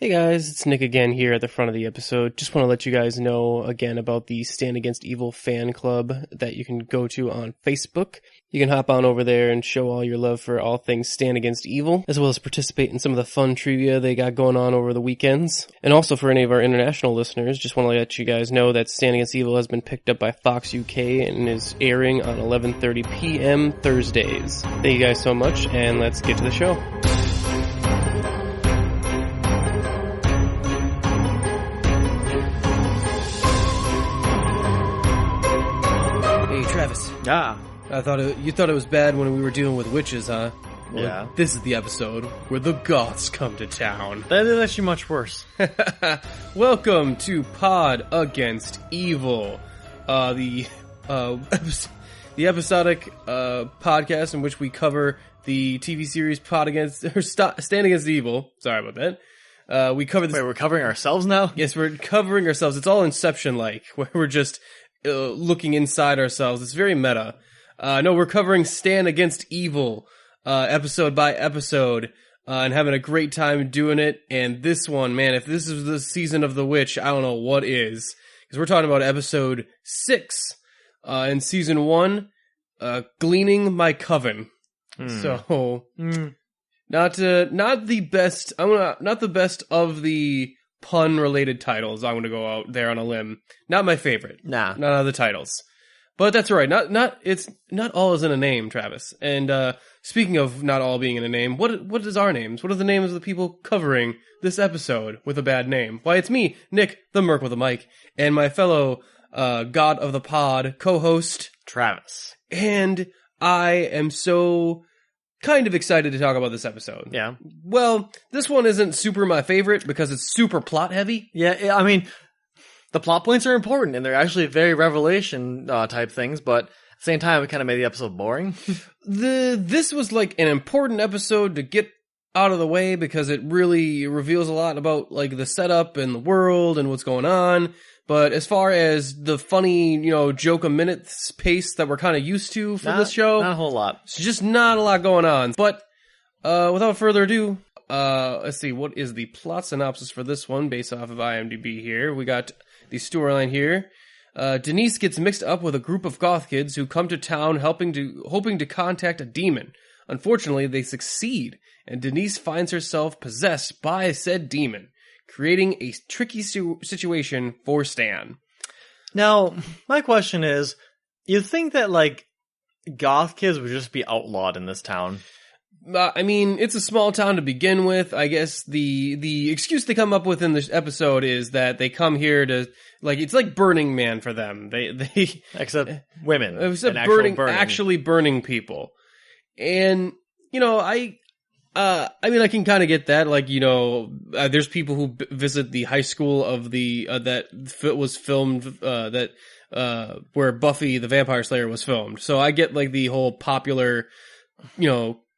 Hey guys, it's Nick again here at the front of the episode. Just want to let you guys know again about the Stand Against Evil fan club that you can go to on Facebook. You can hop on over there and show all your love for all things Stand Against Evil, as well as participate in some of the fun trivia they got going on over the weekends. And also for any of our international listeners, just want to let you guys know that Stand Against Evil has been picked up by Fox UK and is airing on 11:30 p.m. Thursdays. Thank you guys so much, and let's get to the show. Travis. Yeah. You thought it was bad when we were dealing with witches, huh? Well, yeah. This is the episode where the Goths come to town. That is actually much worse. Welcome to Pod Against Evil, the episodic podcast in which we cover the TV series Stand Against Evil. Sorry about that. We cover this. Wait, we're covering ourselves now? Yes, we're covering ourselves. It's all Inception-like, where we're just looking inside ourselves. It's very meta. No, we're covering Stand Against Evil, episode by episode, and having a great time doing it. And this one, man, if this is the season of the witch, I don't know what is. Because we're talking about episode 6 in season 1, Gleaning My Coven. So, not the best. Not the best of the pun-related titles. I'm going to go out there on a limb. Not my favorite. Nah. Not of the titles. But that's all right. It's not all is in a name, Travis. And speaking of not all being in a name, what is our names? What are the names of the people covering this episode with a bad name? Why, it's me, Nick, the Merc with a mic, and my fellow God of the Pod co-host, Travis. And I am so kind of excited to talk about this episode. Yeah. Well, this one isn't super my favorite because it's super plot heavy. Yeah, I mean, the plot points are important, and they're actually very revelation type things, but at the same time, it kind of made the episode boring. This was like an important episode to get out of the way because it really reveals a lot about like the setup and the world and what's going on. But as far as the funny, joke a minute pace that we're kind of used to for this show, not a whole lot. It's just not a lot going on. But without further ado, let's see, what is the plot synopsis for this one based off of IMDb here? We got the storyline here. Denise gets mixed up with a group of goth kids who come to town hoping to contact a demon. Unfortunately, they succeed, and Denise finds herself possessed by said demon, creating a tricky situation for Stan. Now, my question is, you'd think that, goth kids would just be outlawed in this town. I mean, it's a small town to begin with. I guess the excuse they come up with in this episode is that they come here to, it's like Burning Man for them. They Except women. Except actually burning people. And, I can kind of get that. There's people who visit the high school of that was filmed, where Buffy the Vampire Slayer was filmed. So I get, the whole popular,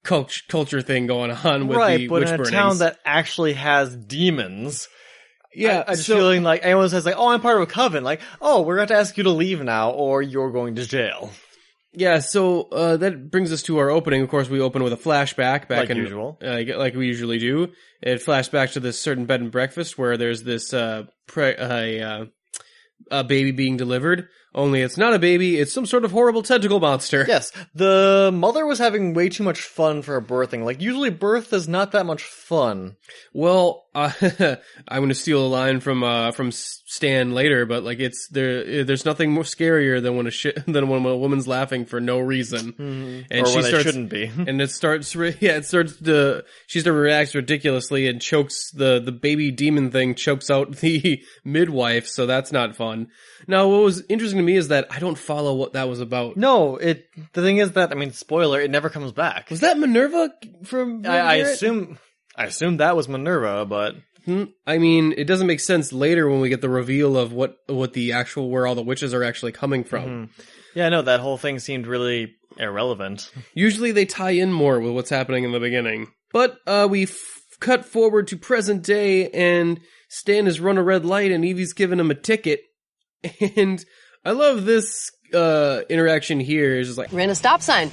culture thing going on with the witch burnings. But in a town that actually has demons. Yeah. I just feeling like anyone says, I'm part of a coven. We're going to ask you to leave now or you're going to jail. Yeah, so that brings us to our opening. Of course, we open with a flashback usual. Like we usually do. It flashed back to this certain bed and breakfast where there's this a baby being delivered. Only it's not a baby, it's some sort of horrible tentacle monster. Yes, the mother was having way too much fun for her birthing. Usually birth is not that much fun. Well, I'm going to steal a line from Stan later, but there's nothing more scarier than when a woman's laughing for no reason, and she shouldn't be, and she reacts ridiculously and chokes the baby demon thing chokes out the midwife, so that's not fun. Now, what was interesting to me is that I don't follow what that was about. No, the thing is that, spoiler, it never comes back. Was that Minerva from? I assume that was Minerva, but it doesn't make sense later when we get the reveal of what the actual where all the witches are actually coming from. Mm-hmm. Yeah, no, that whole thing seemed really irrelevant. Usually they tie in more with what's happening in the beginning, but we cut forward to present day, and Stan has run a red light, and Evie's given him a ticket. And I love this interaction here. It's just ran a stop sign.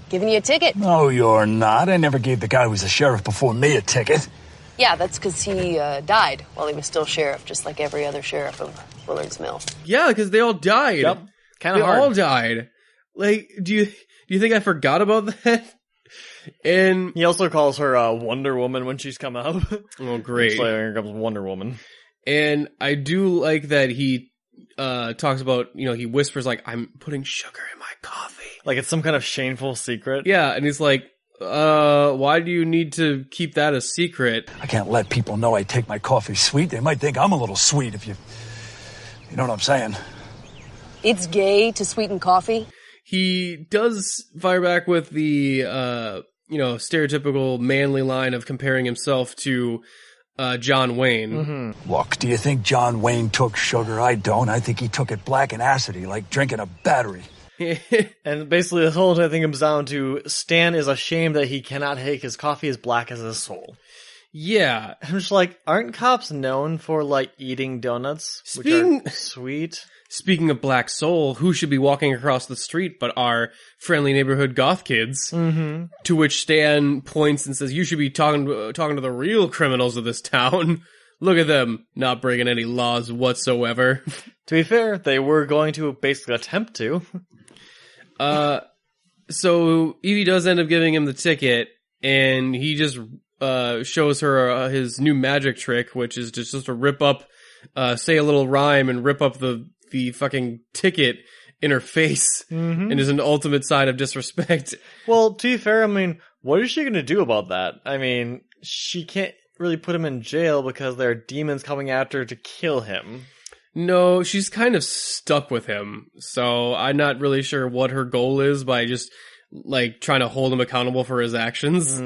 Giving you a ticket. No, you're not. I never gave the guy who was a sheriff before me a ticket. Yeah, that's because he died while he was still sheriff, just like every other sheriff of Willard's Mill. Yeah, because they all died. Yep. Kind They of hard. all died. Like, do you think I forgot about that? And He also calls her Wonder Woman when she's come out. oh, great! So here comes Wonder Woman. And I do like that he talks about, he whispers like, "I'm putting sugar in my coffee." Like it's some kind of shameful secret. Yeah, and he's like, why do you need to keep that a secret? I can't let people know I take my coffee sweet. They might think I'm a little sweet if you know what I'm saying. It's gay to sweeten coffee. He does fire back with the, stereotypical manly line of comparing himself to John Wayne. Mm-hmm. Look, do you think John Wayne took sugar? I don't. I think he took it black and acidy, like drinking a battery. And basically this whole thing comes down to Stan is ashamed that he cannot take his coffee as black as his soul. Yeah. I'm just like, aren't cops known for, like, eating donuts? Which are sweet? Speaking of black soul, who should be walking across the street but our friendly neighborhood goth kids? Mm-hmm. To which Stan points and says, "You should be talking to the real criminals of this town. Look at them, not breaking any laws whatsoever." To be fair, they were going to basically attempt to. So Evie does end up giving him the ticket, and he just shows her his new magic trick, which is just to rip up, say a little rhyme and rip up the fucking ticket in her face, and is an ultimate sign of disrespect. Well, to be fair, I mean, what is she going to do about that? I mean, she can't really put him in jail because there are demons coming after her to kill him. No, she's kind of stuck with him, so I'm not really sure what her goal is by just, like, trying to hold him accountable for his actions.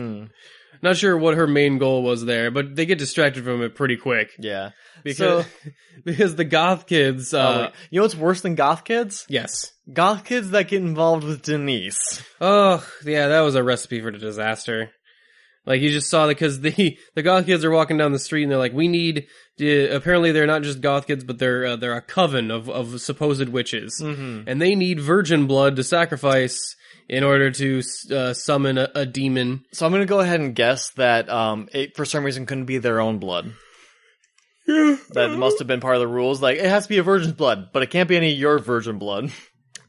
Not sure what her main goal was there, but they get distracted from it pretty quick. Yeah. Because the goth kids... you know what's worse than goth kids? Yes. Goth kids that get involved with Denise. Oh, yeah, that was a recipe for the disaster. Like, you just saw that because the goth kids are walking down the street and they're like, we need... apparently they're not just goth kids, but they're a coven of supposed witches. And they need virgin blood to sacrifice in order to summon a demon. So I'm going to go ahead and guess that it, for some reason, couldn't be their own blood. Yeah. That must have been part of the rules. Like, it has to be a virgin's blood, but it can't be any of your virgin blood.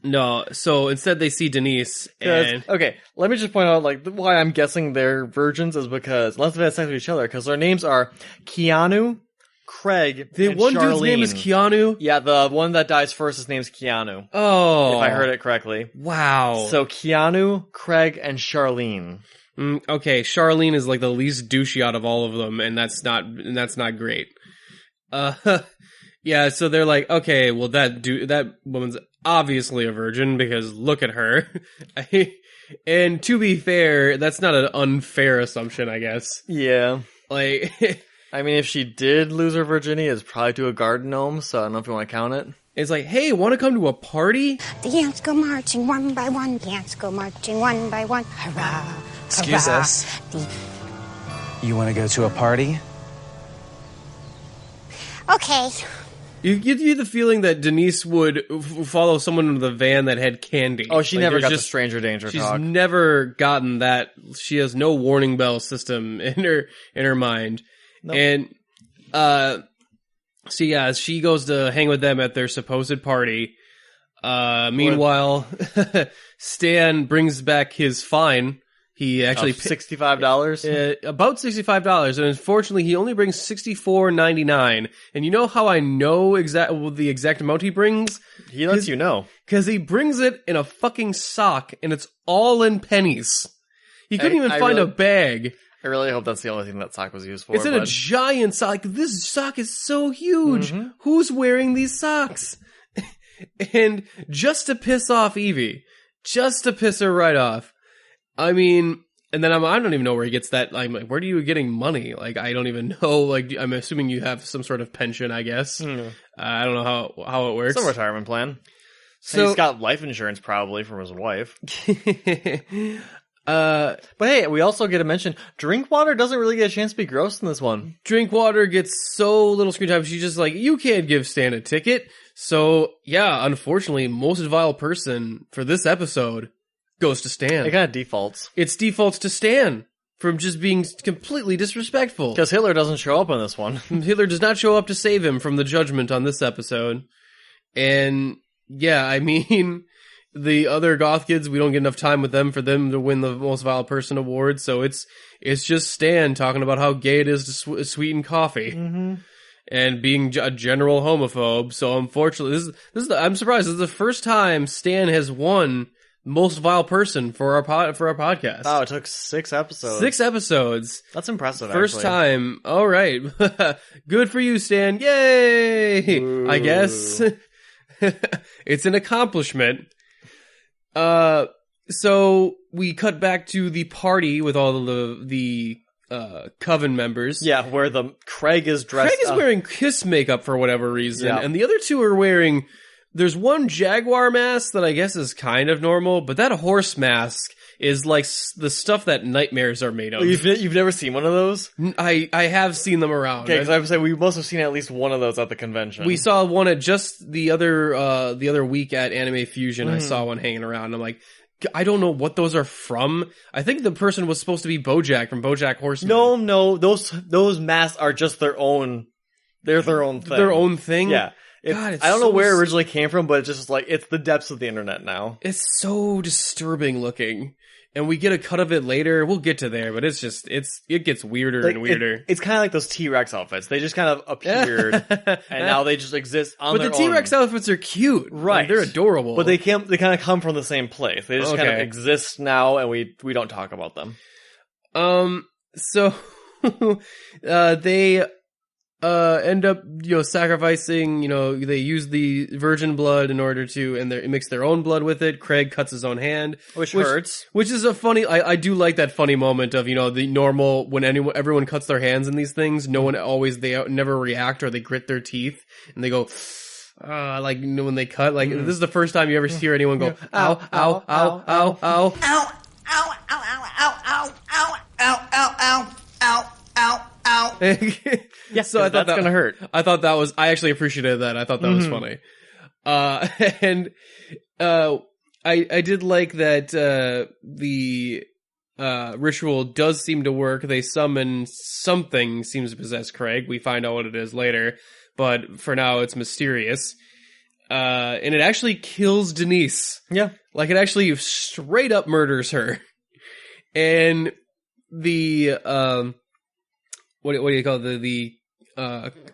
No, so instead they see Denise, and... Okay, let me just point out, like, why I'm guessing they're virgins is because, unless they've had sex with each other, because their names are Keanu, Craig, the and one Charlene. dude's name is Keanu? Yeah, the one that dies first, his name's Keanu. Oh. If I heard it correctly. Wow. So Keanu, Craig, and Charlene. Okay, Charlene is like the least douchey out of all of them, and that's not great. Yeah, so they're like, okay, well that woman's obviously a virgin because look at her. And to be fair, that's not an unfair assumption, I guess. Yeah. Like, I mean, if she did lose her virginity, it's probably to a garden gnome, so I don't know if you want to count it. it's like, hey, want to come to a party? The ants go marching one by one. The ants go marching one by one. Hurrah! Excuse hurrah. us. You want to go to a party? Okay. You give you the feeling that Denise would follow someone into the van that had candy. Oh, she Like, never there's got the just- stranger danger She's talk. never gotten that. She has no warning bell system in her mind. Nope. And so yeah, she goes to hang with them at their supposed party. Meanwhile, Stan brings back his fine. He actually $65? about $65, and unfortunately, he only brings $64.99. And you know how I know the exact amount he brings? He lets you know. Because he brings it in a fucking sock, and it's all in pennies. He couldn't even find a bag. I really hope that's the only thing that sock was used for. It's in a giant sock. This sock is so huge. Mm-hmm. Who's wearing these socks? And just to piss off Evie, just to piss her right off. I mean, and then I don't even know where he gets that. I'm like, where are you getting money? Like, I don't even know. Like, I'm assuming you have some sort of pension, I guess. I don't know how it works. Some retirement plan. So he's got life insurance probably from his wife. But hey, we also get to mention Drinkwater doesn't really get a chance to be gross in this one. Drinkwater gets so little screen time. She's just like, you can't give Stan a ticket. So yeah, unfortunately, most vile person for this episode goes to Stan. It kind of defaults. It's defaults to Stan. from just being completely disrespectful. Because Hitler doesn't show up in this one. Hitler does not show up to save him from the judgment on this episode. And yeah, I mean, the other Goth kids, we don't get enough time with them for them to win the Most Vile Person award. So it's just Stan talking about how gay it is to sweeten coffee. Mm-hmm. And being a general homophobe. So unfortunately, I'm surprised. This is the first time Stan has won Most Vile Person for our podcast. Oh, it took 6 episodes. 6 episodes. That's impressive, First actually. time. All right. Good for you, Stan. Yay! Ooh. I guess. It's an accomplishment. So we cut back to the party with all the Coven members. Yeah, where Craig is dressed Craig is wearing kiss makeup for whatever reason, Yeah. and the other two are wearing... There's one jaguar mask that I guess is kind of normal, but that horse mask is like the stuff that nightmares are made of. You've never seen one of those? I have seen them around. Okay, because I would say we must have seen at least one of those at the convention. We saw one at just the other week at Anime Fusion. I saw one hanging around. I'm like, I don't know what those are from. I think the person was supposed to be Bojack from BoJack Horseman. No, those masks are just their own. They're their own thing. Their own thing? Yeah. God, it's I don't know so where it originally came from, but it's just like, it's the depths of the internet now. It's so disturbing looking. And we get a cut of it later. We'll get to there, but it gets weirder and weirder. It's kind of like those T-Rex outfits. They just kind of appeared, and now they just exist on their own. But the T-Rex outfits are cute. Right. Like, they're adorable. But they kind of come from the same place. They just kind of Okay. exist now, and we don't talk about them. So they end up, sacrificing, they use the virgin blood in order to, and they mix their own blood with it. Craig cuts his own hand. Which hurts. Which is a funny, I do like that funny moment of, the normal, when everyone cuts their hands in these things, they never react or they grit their teeth and they go, like, when they cut, like, this is the first time you ever hear anyone go, ow, ow, ow, ow, ow. Ow, ow, ow, ow, ow, ow, ow, ow, ow, ow, ow, ow. Yeah, so I thought that's gonna hurt. I thought that was, I actually appreciated that. I thought that was funny. And I did like that the ritual does seem to work. They summon something seems to possess Craig. We find out what it is later, but for now it's mysterious. And it actually kills Denise. Yeah. Like, it actually straight up murders her. And the what do you call it? The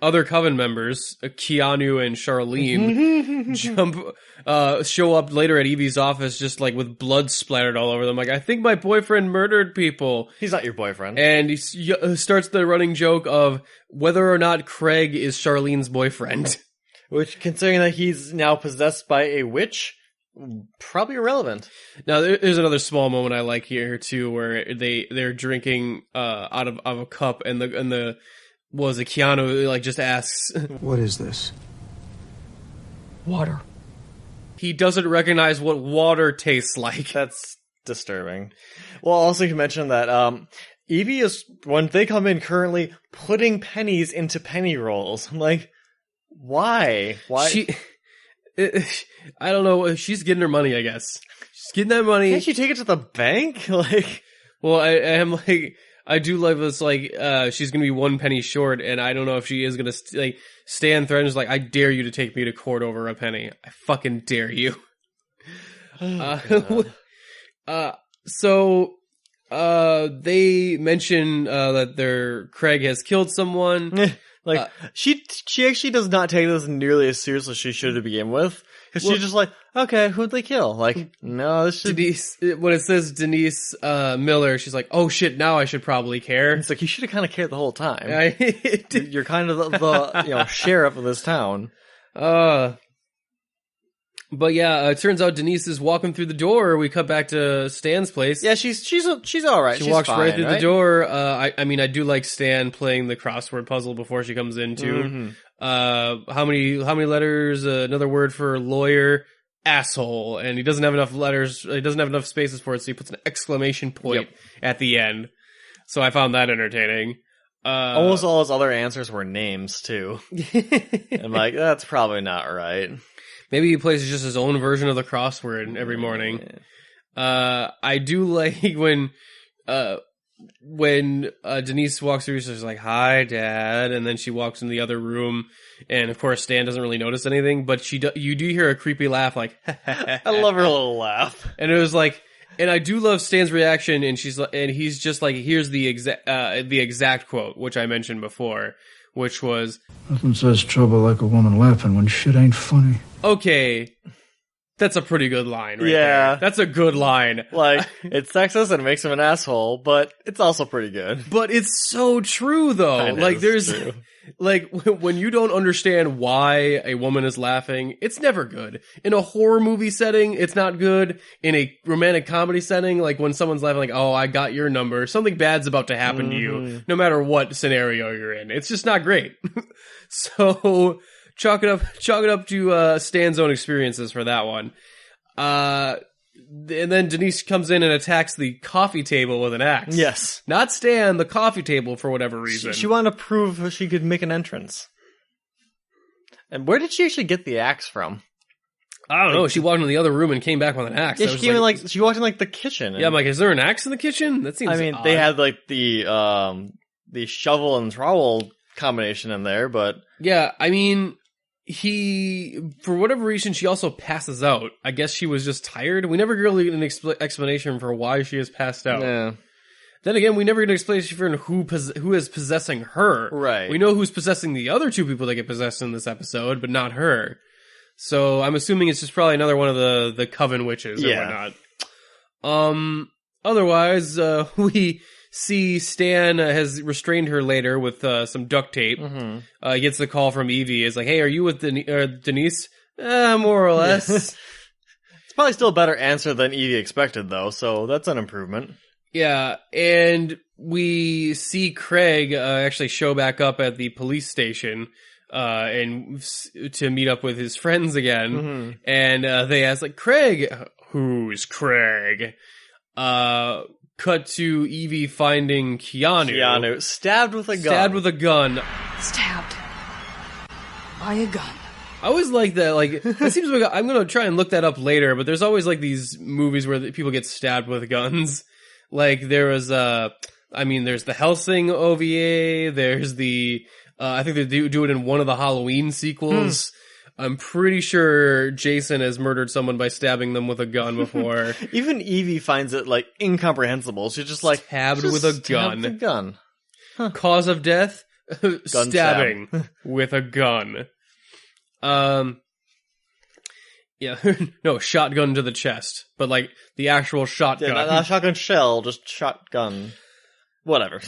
other Coven members, Keanu and Charlene, show up later at Evie's office just like with blood splattered all over them. Like, I think my boyfriend murdered people. He's not your boyfriend. And he starts the running joke of whether or not Craig is Charlene's boyfriend. Which, considering that he's now possessed by a witch, probably irrelevant. Now, there's another small moment I like here too, where they're drinking out of a cup, and the Keanu like just asks, What is this? Water. he doesn't recognize what water tastes like. That's disturbing. Well, also you mentioned that Evie is, when they come in currently, putting pennies into penny rolls. I'm like, why? I don't know. She's getting her money, I guess. She's getting that money. Can't you take it to the bank? Like, Well, I am like, I do love this, like, she's gonna be 1 penny short, and I don't know if she is gonna, Stan threatens, like, I dare you to take me to court over a penny. I fucking dare you. So, they mention, that Craig has killed someone. like she actually does not take this nearly as seriously as she should to begin with. Because she's just like, okay, who'd they kill? Like, no, this should... Denise, when it says Denise Miller, she's like, oh shit, now I should probably care. It's like, you should have kind of cared the whole time. I- You're kind of the sheriff of this town. But yeah, it turns out Denise is walking through the door. We cut back to Stan's place. Yeah, she's all right. She She's walks fine, right through the door. I mean, I do like Stan playing the crossword puzzle before she comes in too. Mm-hmm. How many letters? Another word for lawyer, asshole, and he doesn't have enough letters. He doesn't have enough spaces for it, so he puts an exclamation point at the end. So I found that entertaining. Almost all his other answers were names too. I'm like, that's probably not right. Maybe he plays just his own version of the crossword every morning. I do like when when Denise walks through, she's like, "Hi, Dad," and then she walks in the other room, and of course Stan doesn't really notice anything, but you do hear a creepy laugh, like, I love her little laugh. and it was like, and I do love Stan's reaction, and he's just like, here's the exact quote, which I mentioned before, which was, Nothing says trouble like a woman laughing when shit ain't funny. okay, that's a pretty good line right there. That's a good line. Like, it's sexist and it makes him an asshole, but it's also pretty good. But it's so true, though. Kinda Like, is there's, true. like, when you don't understand why a woman is laughing, it's never good. In a horror movie setting, it's not good. In a romantic comedy setting, like when someone's laughing, like, oh, I got your number, something bad's about to happen to you, no matter what scenario you're in. It's just not great. So, chalk it up to Stan's own experiences for that one. And then Denise comes in and attacks the coffee table with an axe. Yes. Not Stan, the coffee table for whatever reason. She wanted to prove she could make an entrance. And where did she actually get the axe from? I don't know. She walked into the other room and came back with an axe. Yeah, she came in like she walked in like the kitchen. Yeah, I'm like, is there an axe in the kitchen? That seems I mean, odd. they had like the shovel and trowel combination in there, but Yeah, I mean, for whatever reason, she also passes out. I guess she was just tired. We never really get an explanation for why she has passed out. yeah. Then again, we never get an explanation for who is possessing her. Right. We know who's possessing the other two people that get possessed in this episode, but not her. So I'm assuming it's just probably another one of the Coven witches or whatnot. Otherwise, we see Stan has restrained her later with some duct tape. He gets the call from Evie. It's like, hey, are you with Denise? More or less. It's probably still a better answer than Evie expected, though, so that's an improvement. Yeah, and we see Craig actually show back up at the police station and to meet up with his friends again. And they ask, like, Craig, who's Craig? Cut to Evie finding Keanu. Stabbed with a gun. Stabbed with a gun. Stabbed by a gun. I always like that, like, it seems like, I'm gonna try and look that up later, but there's always, like, these movies where people get stabbed with guns. Like, there was, there's the Helsing OVA, there's the, I think they do it in one of the Halloween sequels. I'm pretty sure Jason has murdered someone by stabbing them with a gun before. Even Evie finds it, like, incomprehensible. She's just like, Stabbed with a gun. Stabbed with a gun. Cause of death? Stabbing with a gun. Yeah, no, shotgun to the chest, but like the actual shotgun. Yeah, not a shotgun shell, just shotgun. Whatever.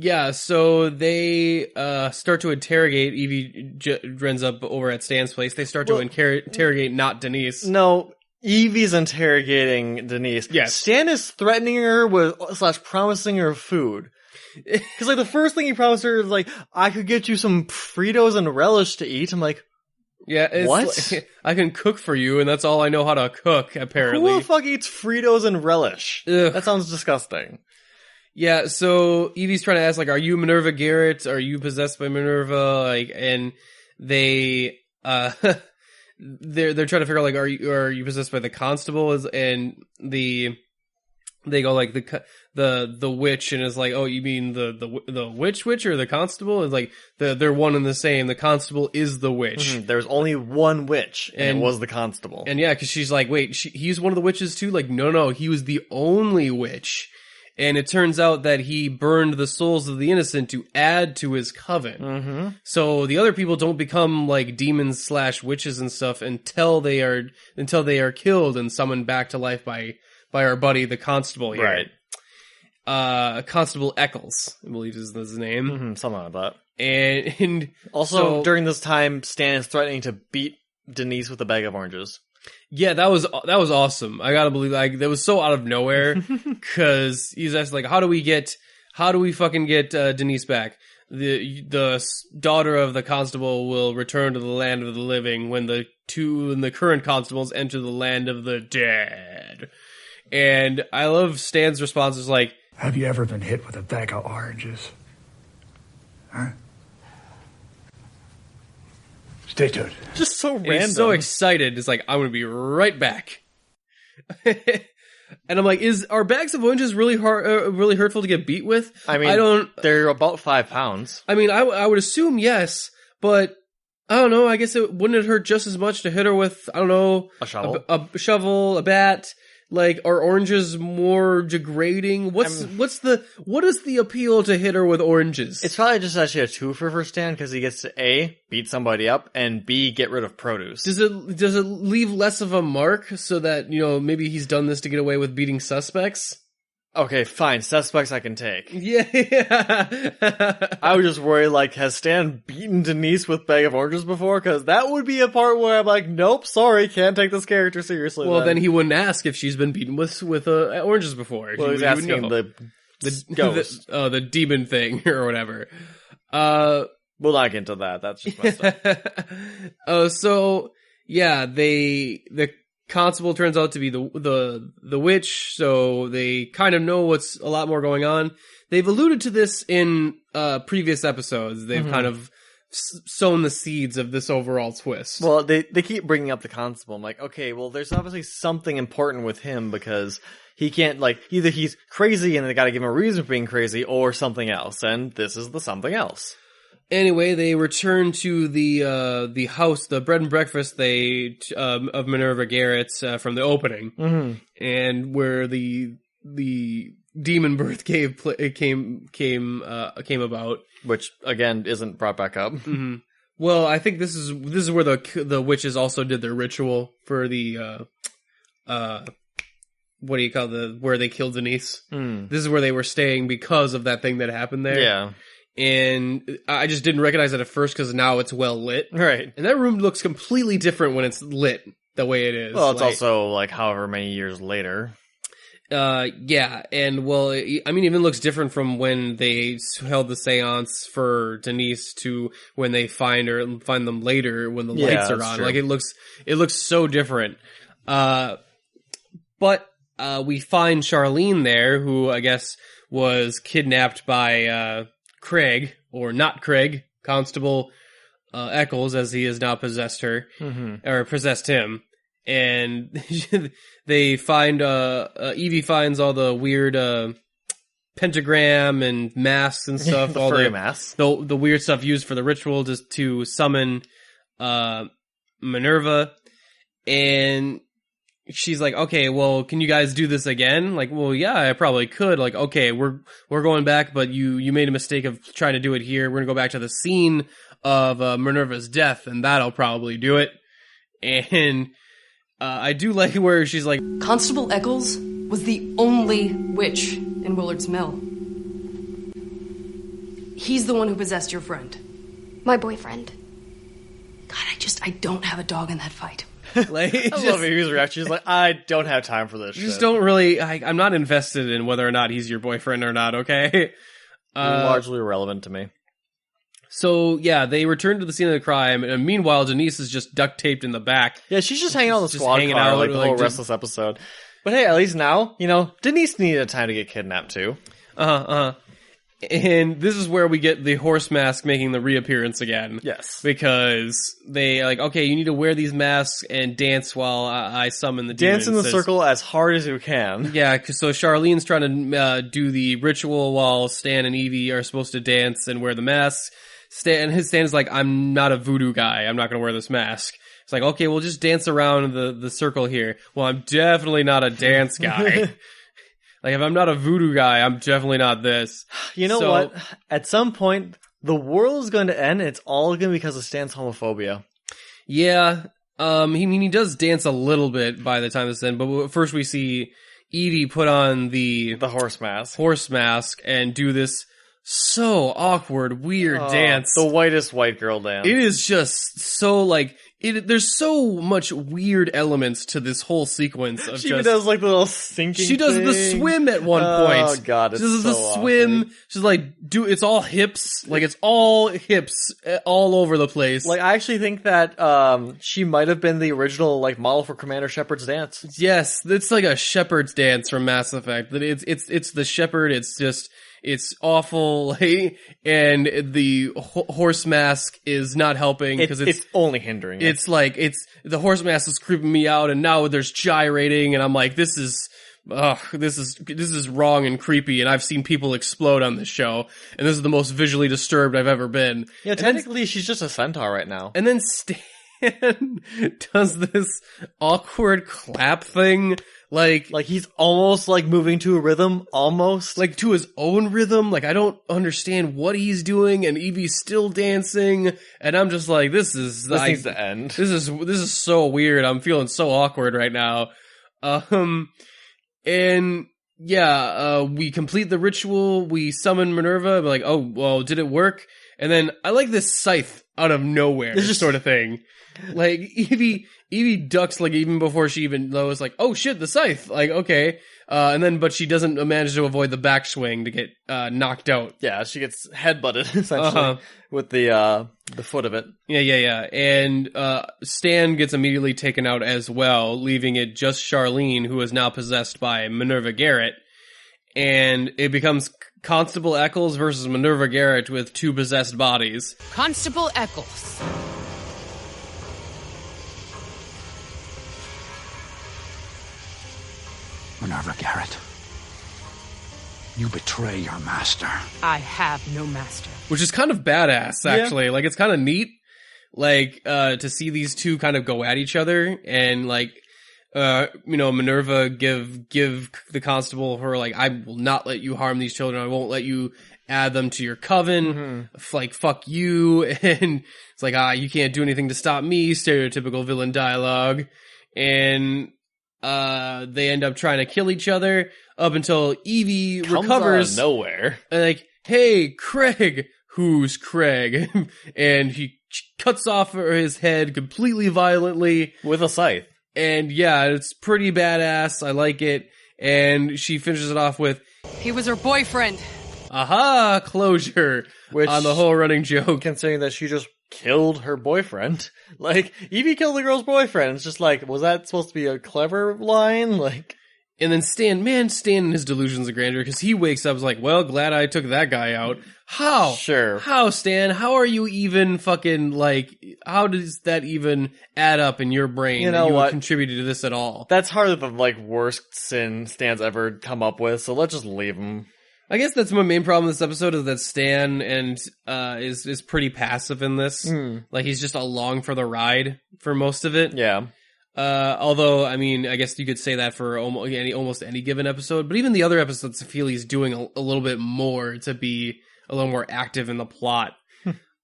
Yeah, so they start to interrogate. Evie ends up over at Stan's place. They start to interrogate not Denise. No, Evie's interrogating Denise. Yes. Stan is threatening her with / promising her food. Because like the first thing he promised her is like, I could get you some Fritos and relish to eat. I'm like, yeah, it's what? Like, I can cook for you, and that's all I know how to cook. Apparently, who the fuck eats Fritos and relish? Ugh. That sounds disgusting. Yeah, so Evie's trying to ask, like, are you Minerva Garrett? Are you possessed by Minerva? Like, and they, they're trying to figure out, like, are you possessed by the constable? And they go, like, the witch, and is like, oh, you mean the witch or the constable? It's like, they're one and the same. The constable is the witch. There's only one witch, and it was the constable. And yeah, cause she's like, wait, he's one of the witches too? Like, no, he was the only witch. And it turns out that he burned the souls of the innocent to add to his coven. So the other people don't become like demons / witches and stuff until they are killed and summoned back to life by our buddy, the constable here. Right. Constable Eccles, I believe is his name. Something like that. And also, during this time, Stan is threatening to beat Denise with a bag of oranges. Yeah, that was awesome. I gotta believe, like, that was so out of nowhere, cause he's asking, like, how do we fucking get Denise back? The daughter of the constable will return to the land of the living when the current constables enter the land of the dead. And I love Stan's response is like, Have you ever been hit with a bag of oranges? Huh? Stay tuned. Just so and random. he's so excited. It's like, I'm gonna be right back. And I'm like, are bags of oranges really really hurtful to get beat with? I mean, they're about 5 pounds. I mean, I would assume yes, but I don't know. I guess wouldn't it hurt just as much to hit her with, I don't know, A shovel? a shovel, a bat? Like, are oranges more degrading? What is the appeal to hit her with oranges? It's probably just actually a twofer for Stan, because he gets to A, beat somebody up, and B, get rid of produce. Does it leave less of a mark so that, maybe he's done this to get away with beating suspects? Okay, fine. Suspects I can take. Yeah. I would just worry, like, has Stan beaten Denise with bag of oranges before? Because that would be a part where I'm like, nope, sorry, can't take this character seriously. Well, then he wouldn't ask if she's been beaten with oranges before. Well, he's asking the ghost. The demon thing or whatever. We'll not get into that. That's just messed up. So yeah, the constable turns out to be the witch, so they kind of know what's a lot more going on. They've alluded to this in previous episodes. They've kind of sown the seeds of this overall twist. Well, they keep bringing up the constable. I'm like, okay, well, there's obviously something important with him, because he can't, like, either he's crazy and they gotta give him a reason for being crazy, or something else, and this is the something else. Anyway, they return to the house, the bread and breakfast of Minerva Garrett from the opening, and where the demon birth cave came about, Which again isn't brought back up. Mm-hmm. Well, I think this is where the witches also did their ritual for the what do you call where they killed Denise. This is where they were staying because of that thing that happened there. Yeah. And I just didn't recognize it at first because now it's well lit. Right. And that room looks completely different when it's lit the way it is. Well, it's also like however many years later. Yeah. And well, I mean, even looks different from when they held the seance for Denise to when they find them later when the lights are on. True. Like it looks so different. But we find Charlene there, who I guess was kidnapped by, Craig, or not Craig, Constable Eccles, as he has now possessed her, or possessed him. And they find, Evie finds all the weird pentagram and masks and stuff, the all furry masks. the weird stuff used for the ritual to summon Minerva. And she's like, okay, well, can you guys do this again? Like, well, yeah, I probably could. Like, okay, we're going back, but you made a mistake of trying to do it here. We're gonna go back to the scene of Minerva's death, and that'll probably do it. And I do like where she's like, Constable Eccles was the only witch in Willard's Mill. He's the one who possessed your friend. My boyfriend. God, I don't have a dog in that fight. like, I love Evie's reaction. She's like, I don't have time for this shit. Just don't really. I'm not invested in whether or not he's your boyfriend or not. Okay, largely irrelevant to me. So yeah, they return to the scene of the crime, and meanwhile, Denise is just duct taped in the back. Yeah, she's just hanging out in the Just squad hanging car out, like the whole like, rest of this episode. But hey, at least now, Denise needed a time to get kidnapped too. And this is where we get the horse mask making the reappearance again. Yes. Because they like, okay, you need to wear these masks and dance while I summon the demon. Dance in the circle as hard as you can. Yeah, so Charlene's trying to do the ritual while Stan and Evie are supposed to dance and wear the masks. Stan is like, I'm not a voodoo guy. I'm not going to wear this mask. It's like, okay, we'll just dance around the circle here. Well, I'm definitely not a dance guy. Like, if I'm not a voodoo guy, I'm definitely not this. You know what? At some point, the world is going to end, and it's all going to be because of Stan's homophobia. Yeah. He does dance a little bit by the time this ends, but first we see Evie put on the horse mask and do this so awkward, weird dance. The whitest white girl dance. It is just so like there's so much weird elements to this whole sequence of she does like the little sinking She does the swim at one point. Oh god, it's she does so the swim. awesome. She's like, it's all hips. Like it's all hips all over the place. Like I actually think that she might have been the original like model for Commander Shepard's dance. Yes, it's like a shepherd's dance from Mass Effect. It's the shepherd. It's awful, and the horse mask is not helping because it's only hindering. It's like the horse mask is creeping me out, and now there's gyrating, and I'm like, this is ugh, this is wrong and creepy, and I've seen people explode on this show, and this is the most visually disturbed I've ever been. Yeah, And technically she's just a centaur right now. And then Stan does this awkward clap thing, like he's almost like moving to a rhythm, almost. like to his own rhythm. Like I don't understand what he's doing, and Evie's still dancing, and I'm just like, this needs to end. This is so weird. I'm feeling so awkward right now. And yeah, we complete the ritual. We summon Minerva. We're like, oh well, did it work? And then I like this scythe out of nowhere, this sort of thing. Like Evie ducks like even before she even knows, like, oh shit, the scythe. Like, okay. But she doesn't manage to avoid the backswing to get knocked out. Yeah, she gets headbutted essentially with the foot of it. Yeah. And Stan gets immediately taken out as well, leaving it just Charlene, who is now possessed by Minerva Garrett. And it becomes Constable Eccles versus Minerva Garrett with two possessed bodies. Constable Eccles. Minerva Garrett, you betray your master. I have no master. Which is kind of badass, actually. Yeah. Like, it's kind of neat, like, to see these two kind of go at each other, and, like, Minerva give the constable her, like, I will not let you harm these children, I won't let you add them to your coven, like, fuck you, and it's like, you can't do anything to stop me, stereotypical villain dialogue, and they end up trying to kill each other up until Evie recovers out of nowhere. And like, hey, Craig, who's Craig? And he cuts off his head completely violently with a scythe. And yeah, it's pretty badass. I like it. And she finishes it off with, he was her boyfriend. Aha, closure. Which, on the whole running joke. Considering that she just killed her boyfriend. Like, Evie killed the girl's boyfriend. It's just like, was that supposed to be a clever line? Like, and then Stan and his delusions of grandeur, because he wakes up, is like, well, glad I took that guy out. How? Sure. How, Stan? How are you even fucking, like, how does that even add up in your brain? You know what? You contributed to this at all? That's harder than, like, worst sin Stan's ever come up with, so let's just leave him. I guess that's my main problem with this episode, is that Stan is pretty passive in this. Like, he's just along for the ride for most of it. Yeah. Although, I mean, I guess you could say that for almost any given episode, but even the other episodes, I feel he's doing a little bit more to be a little more active in the plot,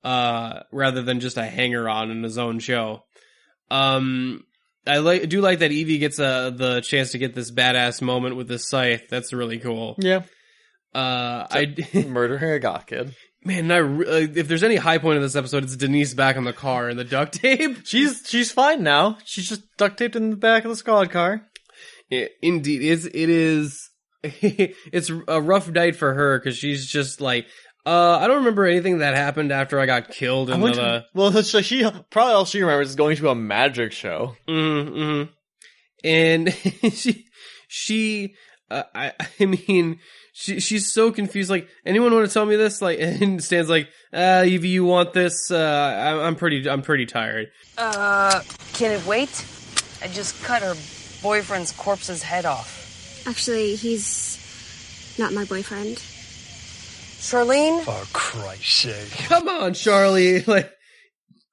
rather than just a hanger-on in his own show. I do like that Evie gets the chance to get this badass moment with the scythe. That's really cool. Yeah. Murdering a goth kid. Man, if there's any high point of this episode, it's Denise back in the car and the duct tape. She's fine now. She's just duct taped in the back of the squad car. Yeah, indeed, it is. It's a rough night for her because she's just like, I don't remember anything that happened after I got killed in Well, so she probably all she remembers is going to a magic show. Mm-hmm. And she's so confused. Like, anyone want to tell me this? Like, and Stan's like, Evie, you want this? I'm pretty tired. Can it wait? I just cut her boyfriend's corpse's head off. Actually, he's not my boyfriend. Charlene? For Christ's sake. Come on, Charlie. Like,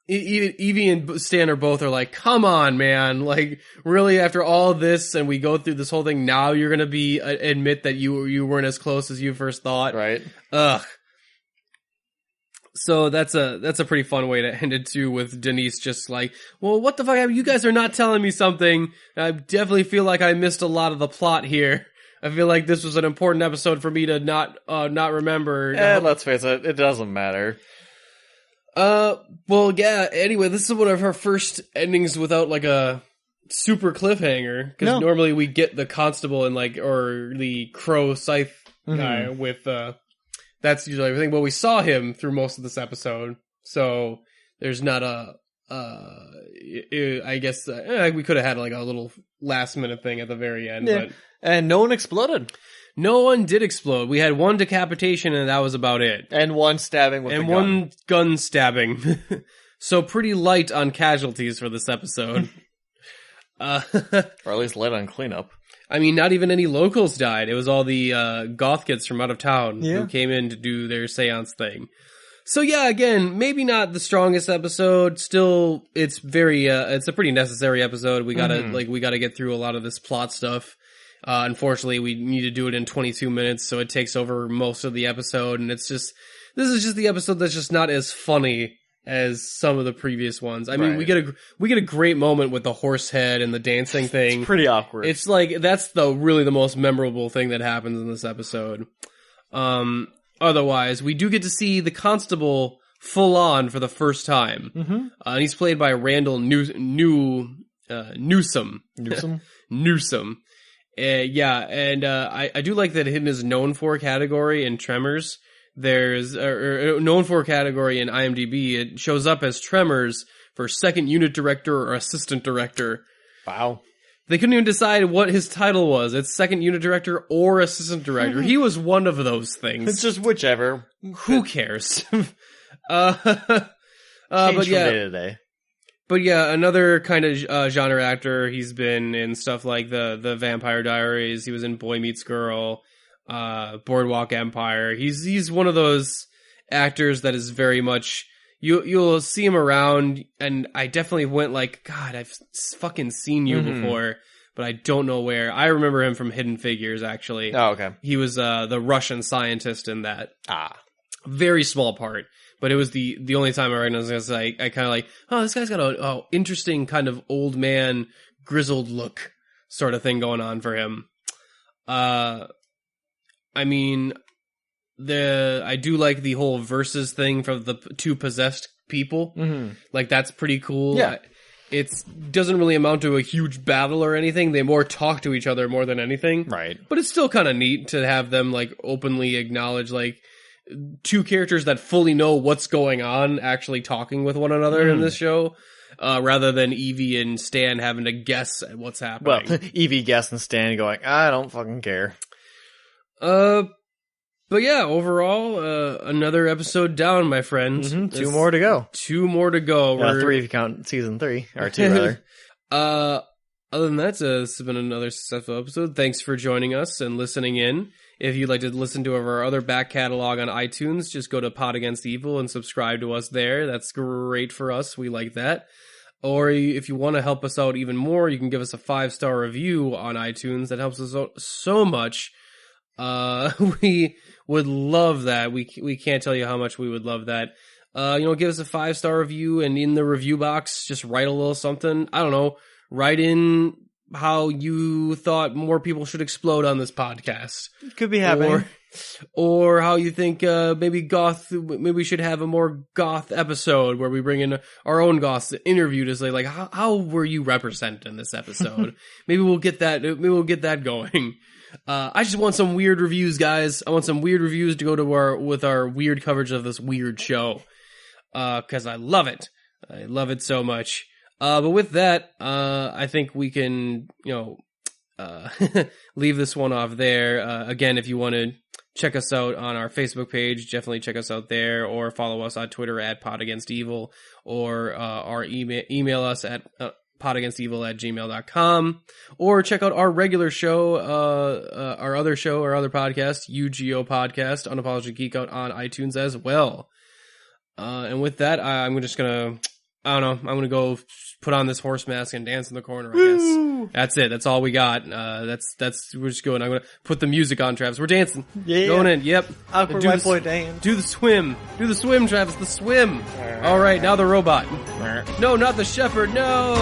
Evie and Stan are like, come on, man. Like, really, after all this, and we go through this whole thing, now you're gonna admit that you weren't as close as you first thought? Right. Ugh. So that's a pretty fun way to end it too, with Denise just like, well, what the fuck? You guys are not telling me something. I definitely feel like I missed a lot of the plot here. I feel like this was an important episode for me to not remember. Let's face it, it doesn't matter. Well, yeah, anyway, this is one of her first endings without, like, a super cliffhanger, because normally we get the constable and, like, or the crow scythe guy with, that's usually everything, but we saw him through most of this episode, so there's not I guess, we could have had, like, a little last-minute thing at the very end, but... And no one exploded. No one did explode. We had one decapitation, and that was about it. And one stabbing with a gun. And one gun stabbing. So pretty light on casualties for this episode. Or at least light on cleanup. I mean, not even any locals died. It was all the goth kids from out of town who came in to do their seance thing. So yeah, again, maybe not the strongest episode. Still, it's very, it's a pretty necessary episode. We gotta get through a lot of this plot stuff. Unfortunately, we need to do it in 22 minutes, so it takes over most of the episode, and this is just the episode that's just not as funny as some of the previous ones. I mean, we get a great moment with the horse head and the dancing thing. It's pretty awkward. It's like, that's really the most memorable thing that happens in this episode. Otherwise, we do get to see the constable full on for the first time. Mm-hmm. And he's played by Randall Newsome. Newsome. I do like that him is known for category in Tremors. There's known for category in IMDb. It shows up as Tremors for second unit director or assistant director. Wow. They couldn't even decide what his title was. It's second unit director or assistant director. He was one of those things. It's just whichever. Who cares? But yeah. Day to day. But yeah, another kind of genre actor. He's been in stuff like the Vampire Diaries. He was in Boy Meets Girl, Boardwalk Empire. He's one of those actors that is very much, you'll see him around, and I definitely went like, God, I've fucking seen you before, but I don't know where. I remember him from Hidden Figures, actually. Oh, okay. He was the Russian scientist in that. Ah. Very small part. But it was the only time I recognized it. I kind of like, oh, this guy's got a interesting kind of old man, grizzled look sort of thing going on for him. I mean, I do like the whole versus thing for the two possessed people. Mm-hmm. Like, that's pretty cool. Yeah. It doesn't really amount to a huge battle or anything. They more talk to each other more than anything. Right. But it's still kind of neat to have them, like, openly acknowledge, like, two characters that fully know what's going on actually talking with one another in this show, rather than Evie and Stan having to guess at what's happening. Well, Evie guessing Stan going, I don't fucking care. But yeah, overall, another episode down, my friends. Mm-hmm. Two more to go. 3 if you count season 3, or 2 rather. Other than that, this has been another successful episode. Thanks for joining us and listening in. If you'd like to listen to our other back catalog on iTunes, just go to Pod Against Evil and subscribe to us there. That's great for us. We like that. Or if you want to help us out even more, you can give us a 5-star review on iTunes. That helps us out so much. We would love that. We can't tell you how much we would love that. Give us a 5-star review, and in the review box, just write a little something. I don't know. Write in how you thought more people should explode on this podcast. It could be happening. Or how you think maybe we should have a more goth episode where we bring in our own goths to interview to say, like, how were you represented in this episode? Maybe we'll get that going. I just want some weird reviews, guys. I want some weird reviews to go to with our weird coverage of this weird show. 'Cause I love it. I love it so much. But with that, I think we can, leave this one off there. Again, if you want to check us out on our Facebook page, definitely check us out there, or follow us on Twitter at Podagainstevil, or our email us at podagainstevil@gmail.com, or check out our regular show, our other podcast, UGO Podcast, Unapologetic Geek Out, on iTunes as well. And with that, I'm just gonna, I'm gonna go put on this horse mask and dance in the corner, I guess. That's it. That's all we got. We're just going. I'm gonna put the music on, Travis. We're dancing. Yeah. Going in. Yep. Awkward white boy dance. Do the swim. Do the swim, Travis. The swim. All right. Now the robot. No, not the shepherd. No.